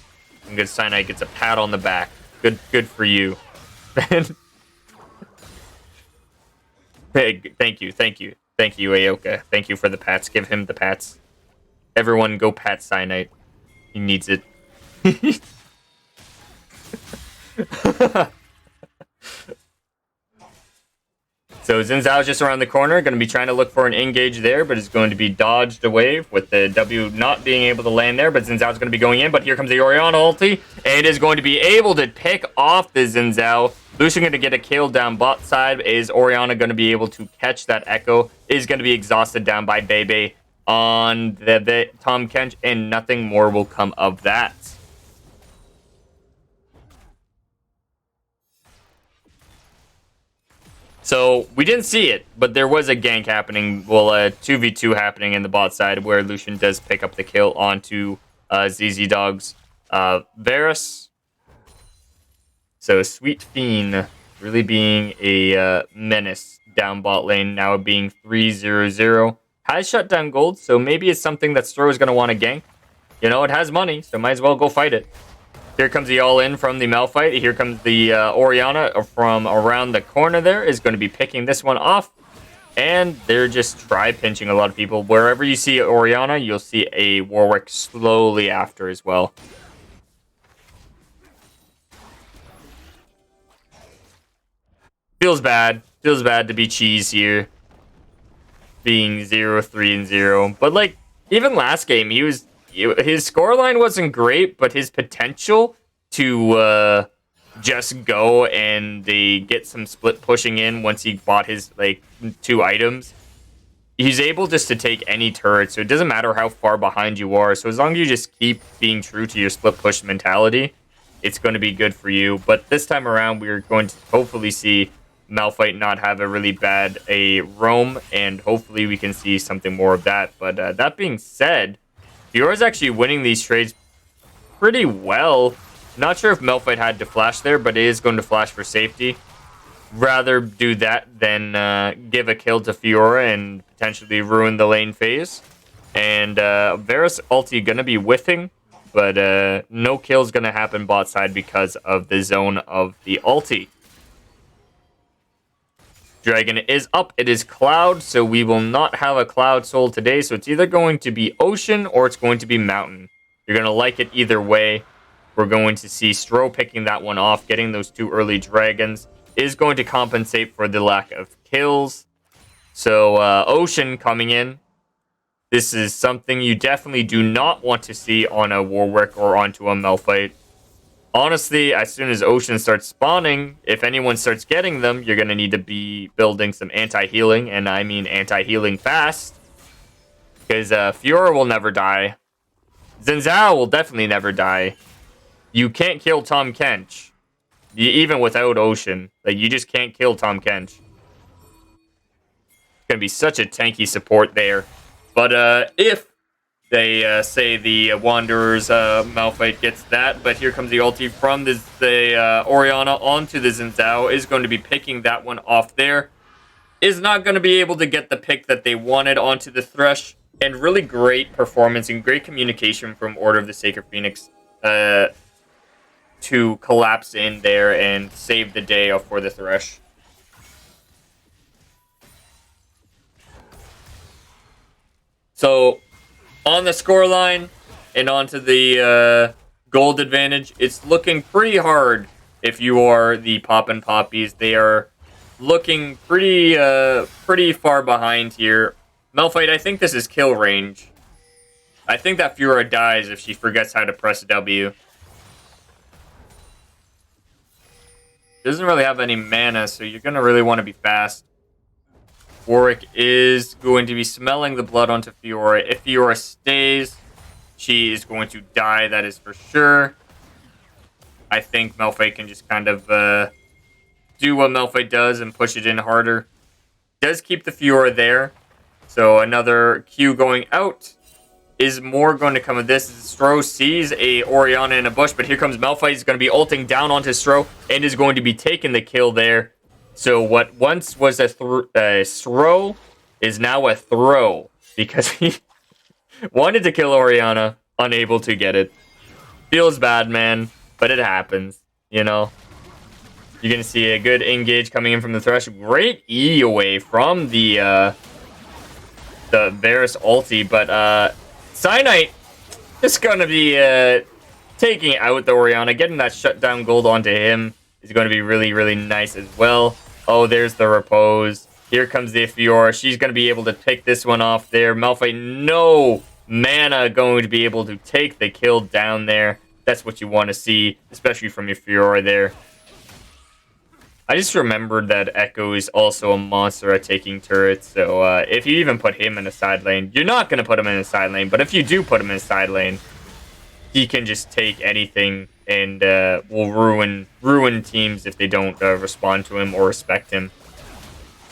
Good. Cyanide gets a pat on the back. Good for you. Hey, thank you, Aoka. Thank you for the pats. Give him the pats. Everyone, go pat Cyanide. He needs it. So Xin Zhao's just around the corner, going to be trying to look for an engage there, but is going to be dodged away with the W not being able to land there, but Xin Zhao's going to be going in, but here comes the Orianna ulti, and is going to be able to pick off the Xin Zhao. Lucian going to get a kill down bot side. Is Orianna going to be able to catch that Echo? Is going to be exhausted down by Bebe on the Tahm Kench, and nothing more will come of that. So, we didn't see it, but there was a gank happening, well, a 2v2 happening in the bot side where Lucian does pick up the kill onto ZZ Dog's Varus. So, Sweet Fiend really being a menace down bot lane, now being 3-0-0. Has shut down gold, so maybe it's something that Stro is going to want to gank. You know, it has money, so might as well go fight it. Here comes the all-in from the Malphite. Here comes the Orianna from around the corner there. Is going to be picking this one off. And they're just try-pinching a lot of people. Wherever you see Orianna, you'll see a Warwick slowly after as well. Feels bad. Feels bad to be Cheese here. Being 0-3-0. But, like, even last game, his scoreline wasn't great, but his potential to just go and they get some split pushing in once he bought his like 2 items, he's able just to take any turret, so it doesn't matter how far behind you are. So as long as you just keep being true to your split push mentality, it's going to be good for you. But this time around, we're going to hopefully see Malphite not have a really bad roam, and hopefully we can see something more of that. But that being said, Fiora's actually winning these trades pretty well. Not sure if Malphite had to flash there, but it is going to flash for safety. Rather do that than give a kill to Fiora and potentially ruin the lane phase. And Varus ulti going to be whiffing, but no kill's going to happen bot side because of the zone of the ulti. Dragon is up. It is Cloud, so we will not have a Cloud soul today. So it's either going to be Ocean or it's going to be Mountain. You're going to like it either way. We're going to see Stro picking that one off. Getting those 2 early Dragons is going to compensate for the lack of kills. So Ocean coming in. This is something you definitely do not want to see on a Warwick or onto a Malphite. Honestly, as soon as Ocean starts spawning, if anyone starts getting them, you're going to need to be building some anti-healing, and I mean anti-healing fast. Because Fiora will never die. Xin Zhao will definitely never die. You can't kill Tahm Kench. Even without Ocean. Like, you just can't kill Tahm Kench. It's going to be such a tanky support there. But if they say the Wanderer's Malphite gets that, but here comes the ulti from the Orianna onto the Xin Zhao. Is going to be picking that one off there. Is not going to be able to get the pick that they wanted onto the Thresh. And really great performance and great communication from Order of the Sacred Phoenix to collapse in there and save the day for the Thresh. So, on the scoreline and onto the gold advantage, it's looking pretty hard if you are the Poppin Poppies. They are looking pretty far behind here. Malphite, I think this is kill range. I think that Fiora dies if she forgets how to press W. Doesn't really have any mana, so you're going to really want to be fast. Warwick is going to be smelling the blood onto Fiora. If Fiora stays, she is going to die, that is for sure. I think Malphite can just kind of do what Malphite does and push it in harder. Does keep the Fiora there. So another Q going out. Is more going to come of this. Stro sees a Orianna in a bush, but here comes Malphite. He's going to be ulting down onto Stro and is going to be taking the kill there. So what once was a Stro is now a throw because he wanted to kill Orianna, unable to get it. Feels bad, man, but it happens, you know. You're going to see a good engage coming in from the Thresh. Great E away from the Varus ulti, but Cyanite is going to be taking out the Orianna. Getting that shutdown gold onto him is going to be really, really nice as well. Oh, there's the Repose. Here comes the Fiora. She's going to be able to pick this one off there. Malphite, no mana, going to be able to take the kill down there. That's what you want to see, especially from your Fiora there. I just remembered that Echo is also a monster at taking turrets, so if you even put him in a side lane, you're not going to put him in a side lane, but if you do put him in a side lane, he can just take anything and will ruin teams if they don't respond to him or respect him.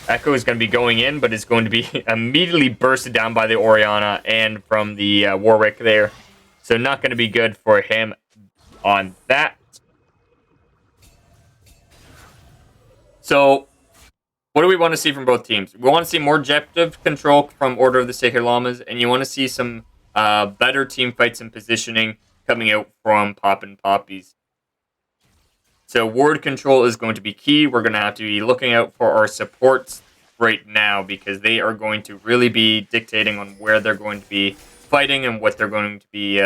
Echo is going to be going in, but is going to be immediately bursted down by the Orianna and from the Warwick there, so not going to be good for him on that. So, what do we want to see from both teams? We want to see more objective control from Order of the Sacred Llamas, and you want to see some better team fights and positioning coming out from Poppin Papis. So, ward control is going to be key. We're going to have to be looking out for our supports right now because they are going to really be dictating on where they're going to be fighting and what they're going to be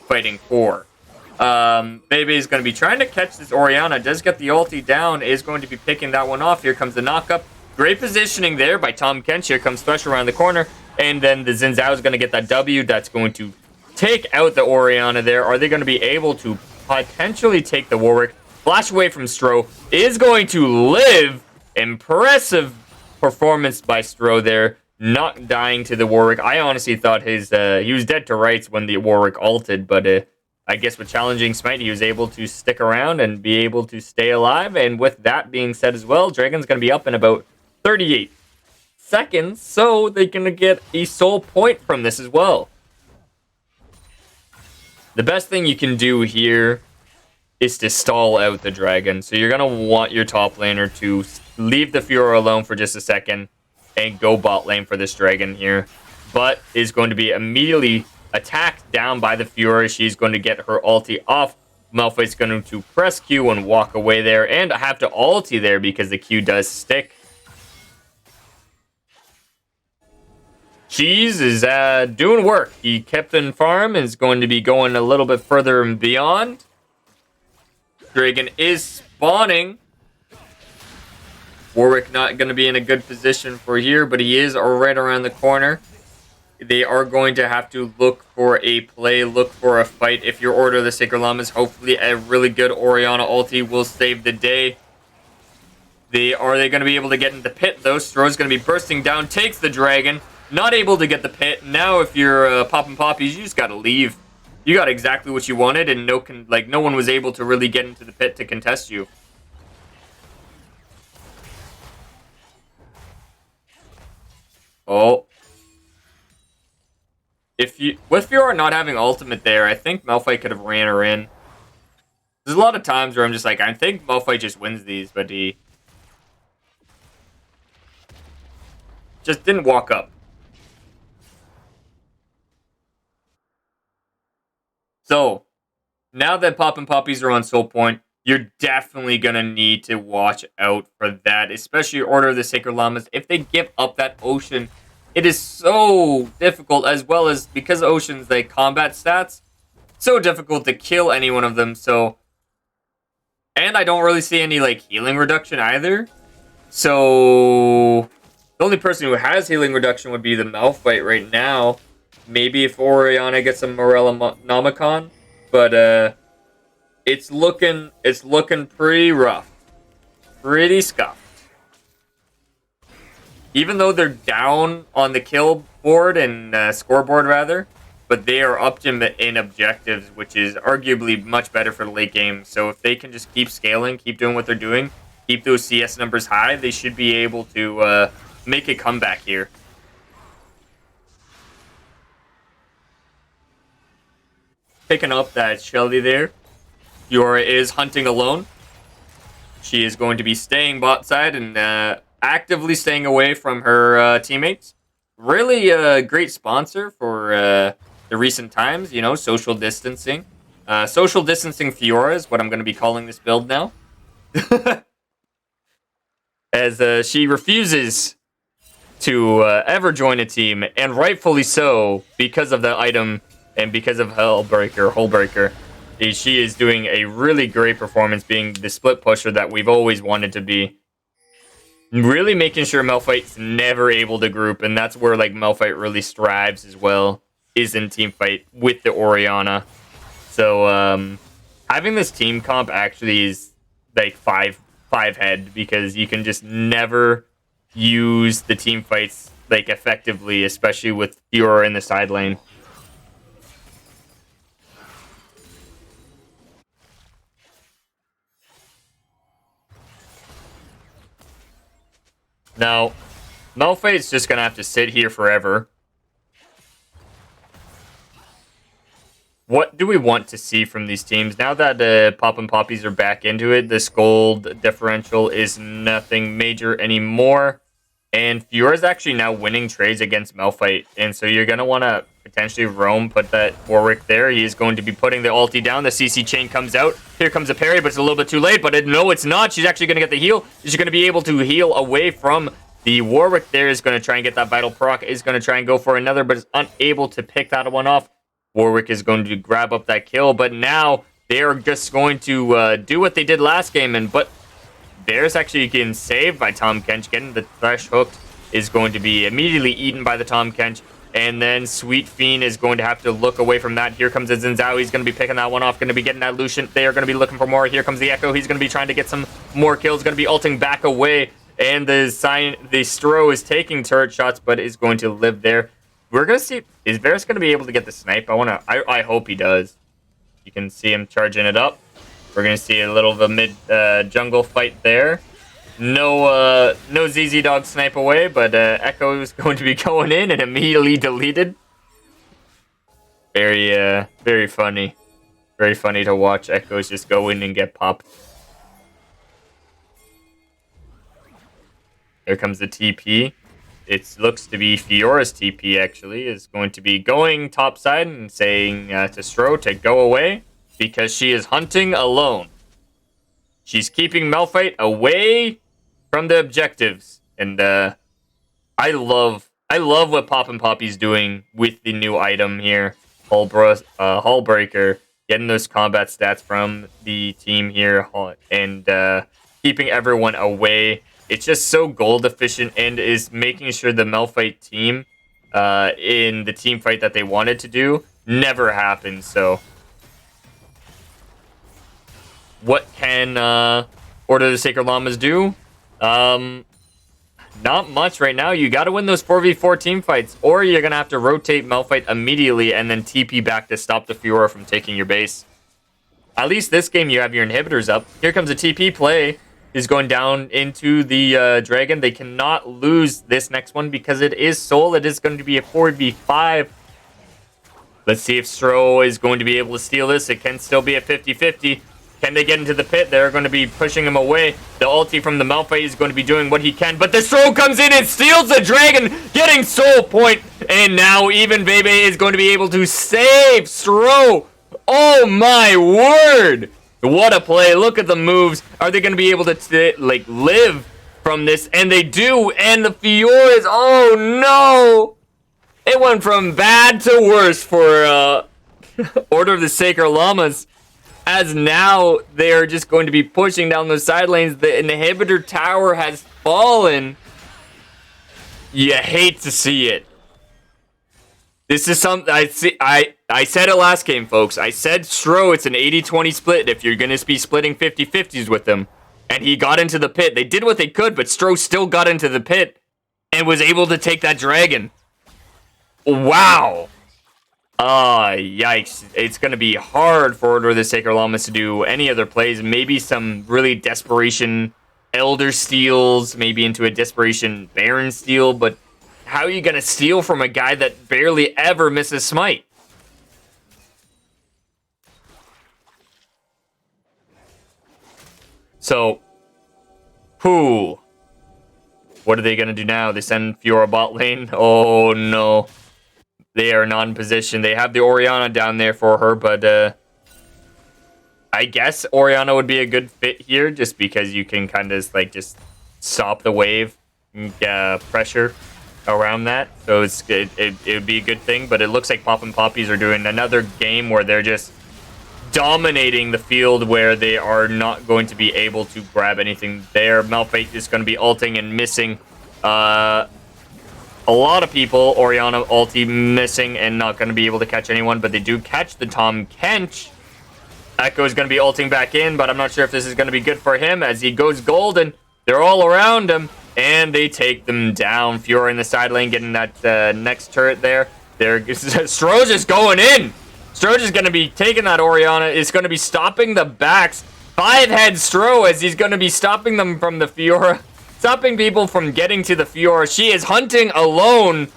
fighting for. Bebe is going to be trying to catch this Orianna. Does get the ulti down. Is going to be picking that one off. Here comes the knockup. Great positioning there by Tom Kench. Here comes Thresh around the corner. And then the Xin Zhao is going to get that W. That's going to take out the Orianna there. Are they going to be able to potentially take the Warwick? Flash away from Stro. Is going to live. Impressive performance by Stro there. Not dying to the Warwick. I honestly thought he was dead to rights when the Warwick ulted. But I guess with challenging Smite, he was able to stick around and be able to stay alive. And with that being said as well, Dragon's going to be up in about 38 seconds. So they're going to get a soul point from this as well. The best thing you can do here is to stall out the Dragon. So you're going to want your top laner to leave the Fiora alone for just a second and go bot lane for this Dragon here. But is going to be immediately attacked down by the Fiora. She's going to get her ulti off. Malphite's going to press Q and walk away there. And I have to ulti there because the Q does stick. Cheese is doing work. He kept in farm and is going to be going a little bit further and beyond. Dragon is spawning. Warwick not going to be in a good position for here, but he is right around the corner. They are going to have to look for a play, look for a fight. If your Order of the Sacred Llamas, hopefully a really good Orianna ulti will save the day. Are they going to be able to get into the pit, though? Stro's going to be bursting down, takes the Dragon. Not able to get the pit. Now, if you're Poppin Papis, you just got to leave. You got exactly what you wanted, and no one was able to really get into the pit to contest you. Oh. With Fiora not having ultimate there, I think Malphite could have ran her in. There's a lot of times where I'm just like, I think Malphite just wins these, but he just didn't walk up. So, now that Poppin Papis are on Soul Point, you're definitely going to need to watch out for that, especially Order of the Sacred Llamas. If they give up that Ocean, it is so difficult, as well as because Ocean's like combat stats, so difficult to kill any one of them. So, and I don't really see any like healing reduction either. So the only person who has healing reduction would be the Malphite right now. Maybe if Orianna gets a Morella Nomicon, but it's looking pretty rough, pretty scuffed. Even though they're down on the kill board and scoreboard rather, but they are up to in objectives, which is arguably much better for the late game. So if they can just keep scaling, keep doing what they're doing, keep those CS numbers high, they should be able to make a comeback here. Picking up that Shelly there. Fiora is hunting alone. She is going to be staying bot side and actively staying away from her teammates. Really a great sponsor for the recent times, you know, social distancing. Social distancing Fiora is what I'm going to be calling this build now. As she refuses to ever join a team, and rightfully so, because of the item and because of Hullbreaker. She is doing a really great performance, being the split pusher that we've always wanted to be. Really making sure Malphite's never able to group, and that's where like Malphite really strives as well, is in team fight with the Orianna. So having this team comp actually is like five head, because you can just never use the team fights like effectively, especially with Fiora in the side lane. Now, Malphite's just gonna have to sit here forever. What do we want to see from these teams? Now that Pop and Poppies are back into it, this gold differential is nothing major anymore. And Fiora's actually now winning trades against Malphite. And so you're going to want to potentially roam, put that Warwick there. He is going to be putting the ulti down. The CC chain comes out. Here comes a parry, but it's a little bit too late. But no, it's not. She's actually going to get the heal. She's going to be able to heal away from the Warwick there. Is going to try and get that vital proc. Is going to try and go for another, but is unable to pick that one off. Warwick is going to grab up that kill. But now they are just going to do what they did last game. But there's actually getting saved by Tom Kench. Getting the Thresh hooked is going to be immediately eaten by the Tom Kench. And then Sweet Fiend is going to have to look away from that. Here comes the Zinzao. He's going to be picking that one off. Going to be getting that Lucian. They are going to be looking for more. Here comes the Echo. He's going to be trying to get some more kills. Going to be ulting back away. And the Stro is taking turret shots, but is going to live there. We're going to see. Is Varus going to be able to get the snipe? I hope he does. You can see him charging it up. We're going to see a little of a mid jungle fight there. No ZZ Dog snipe away, but Echo is going to be going in and immediately deleted. Very funny. Very funny to watch Echoes just go in and get popped. Here comes the TP. It looks to be Fiora's TP, actually, is going to be going topside and saying to Stro to go away because she is hunting alone. She's keeping Malphite away from the objectives. And I love what Pop and Poppy's doing with the new item here. Hullbreaker, getting those combat stats from the team here and keeping everyone away. It's just so gold efficient and is making sure the Malphite team in the team fight that they wanted to do never happens. So what can Order of the Sacred Llamas do? Not much right now. You got to win those 4v4 team fights, or you're going to have to rotate Malphite immediately and then TP back to stop the Fiora from taking your base. At least this game you have your inhibitors up. Here comes a TP play. Is going down into the dragon. They cannot lose this next one because it is Soul. It is going to be a 4v5. Let's see if Stro is going to be able to steal this. It can still be a 50-50. Can they get into the pit? They're going to be pushing him away. The ulti from the Malphite is going to be doing what he can. But the Stro comes in and steals the dragon, getting Soul Point. And now even Bebe is going to be able to save Stro. Oh my word. What a play. Look at the moves. Are they going to be able to live from this? And they do. And the Fioras, oh no. It went from bad to worse for Order of the Sacred Llamas. As now they are just going to be pushing down those side lanes. The inhibitor tower has fallen. You hate to see it. This is something I said it last game, folks. I said Stro, it's an 80-20 split if you're going to be splitting 50-50s with them. And he got into the pit. They did what they could, but Stro still got into the pit and was able to take that dragon. Wow. Yikes. It's going to be hard for Order of the Sacred Llamas to do any other plays. Maybe some really desperation Elder steals, maybe into a desperation Baron steal, but how are you going to steal from a guy that barely ever misses smite? So, who? What are they going to do now? They send Fiora bot lane? Oh, no. They are not in position. They have the Orianna down there for her, but I guess Orianna would be a good fit here just because you can kind of like just stop the wave pressure around that. So it would be a good thing, but it looks like Poppin Papis are doing another game where they're just dominating the field where they are not going to be able to grab anything there. Malphite is going to be ulting and missing a lot of people. Orianna ulti missing and not going to be able to catch anyone, but they do catch the Tahm Kench. Echo is going to be ulting back in, but I'm not sure if this is going to be good for him as he goes golden. They're all around him, and they take them down. Fiora in the side lane getting that next turret there. Stroh's just going in. Stroh is going to be taking that Orianna. It's going to be stopping the backs. 5-head Stroh as he's going to be stopping them from the Fiora. Stopping people from getting to the Fiora. She is hunting alone.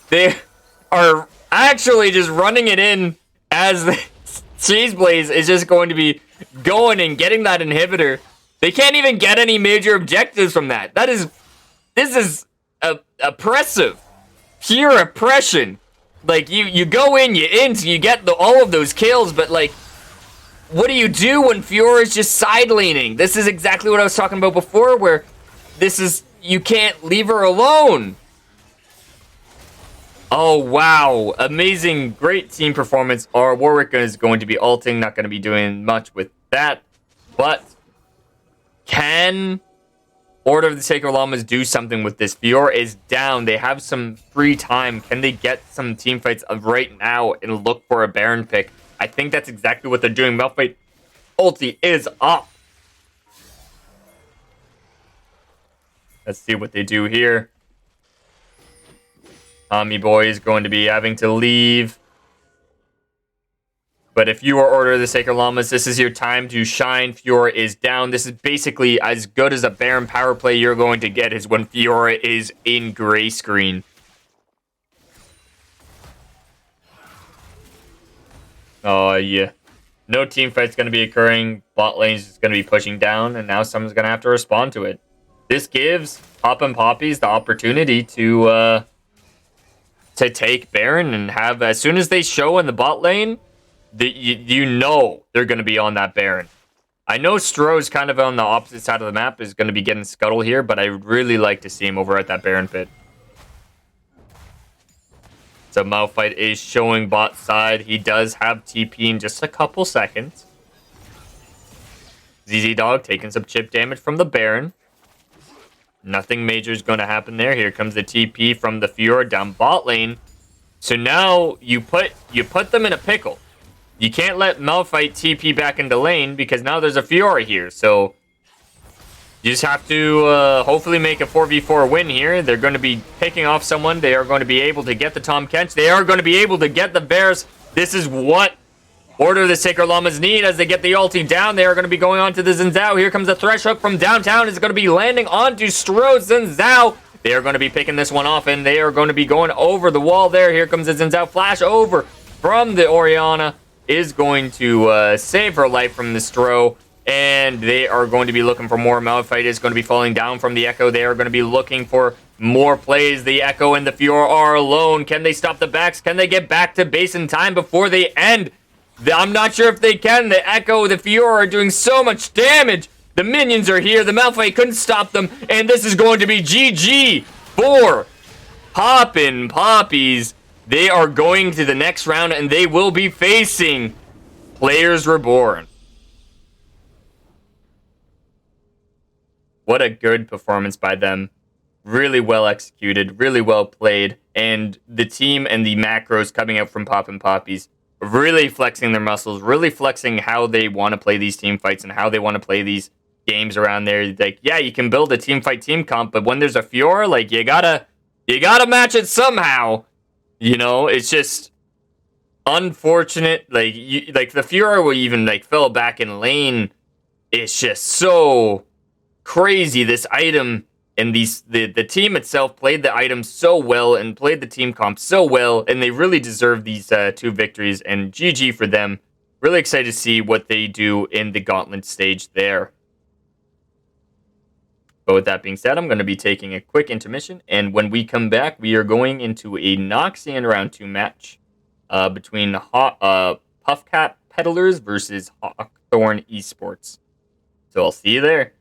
They are actually just running it in as the Cheese Blaze is just going to be going and getting that inhibitor. They can't even get any major objectives from that. This is oppressive. Pure oppression. Like, you go in, you get all of those kills, but like, what do you do when Fiora is just side laning? This is exactly what I was talking about before, where you can't leave her alone. Oh, wow. Amazing. Great team performance. Our Warwick is going to be ulting. Not going to be doing much with that. But can Order of the Sacred Llamas do something with this? Fiora is down. They have some free time. Can they get some team fights right now and look for a Baron pick? I think that's exactly what they're doing. Malphite ulti is up. Let's see what they do here. Tommy Boy is going to be having to leave. But if you are Order of the Sacred Llamas, this is your time to shine. Fiora is down. This is basically as good as a Baron power play you're going to get is when Fiora is in gray screen. Oh, yeah. No team fight's going to be occurring. Bot lane is going to be pushing down, and now someone's going to have to respond to it. This gives Poppin Papis the opportunity to take Baron and have, as soon as they show in the bot lane, you know they're going to be on that Baron. I know Stroh's kind of on the opposite side of the map, is going to be getting Scuttle here, but I would really like to see him over at that Baron pit. So Malphite is showing bot side. He does have TP in just a couple seconds. ZZ Dog taking some chip damage from the Baron. Nothing major is going to happen there. Here comes the TP from the Fiora down bot lane. So now you put them in a pickle. You can't let Malphite TP back into lane because now there's a Fiora here. So you just have to hopefully make a 4v4 win here. They're going to be picking off someone. They are going to be able to get the Tahm Kench. They are going to be able to get the Bears. This is what Order of the Sacred Llamas need as they get the ulti down. They are going to be going on to the Xin Zhao. Here comes the Thresh Hook from downtown. It's going to be landing onto Stroh. Xin Zhao. They are going to be picking this one off, and they are going to be going over the wall there. Here comes the Xin Zhao. Flash over from the Orianna is going to save her life from the Stroh, and they are going to be looking for more. Malphite is going to be falling down from the Echo. They are going to be looking for more plays. The Echo and the Fiora are alone. Can they stop the backs? Can they get back to base in time before they end? I'm not sure if they can. The Echo, the Fiora are doing so much damage. The minions are here. The Malphite couldn't stop them. And this is going to be GG for Poppin Papis. They are going to the next round, and they will be facing Players Reborn. What a good performance by them. Really well executed, really well played. And the team and the macros coming out from Poppin Papis really flexing their muscles, really flexing how they want to play these team fights and how they want to play these games around there. Like, yeah, you can build a team fight team comp, but when there's a Fiora, like, you gotta match it somehow. You know, it's just unfortunate. Like the Fuhrer even like fell back in lane. It's just so crazy. This item and the team itself played the item so well and played the team comp so well, and they really deserve these 2 victories. And GG for them. Really excited to see what they do in the gauntlet stage there. But with that being said, I'm going to be taking a quick intermission, and when we come back, we are going into a Noxian round 2 match between Puffcat Peddlers versus Hawkthorn Esports. So I'll see you there.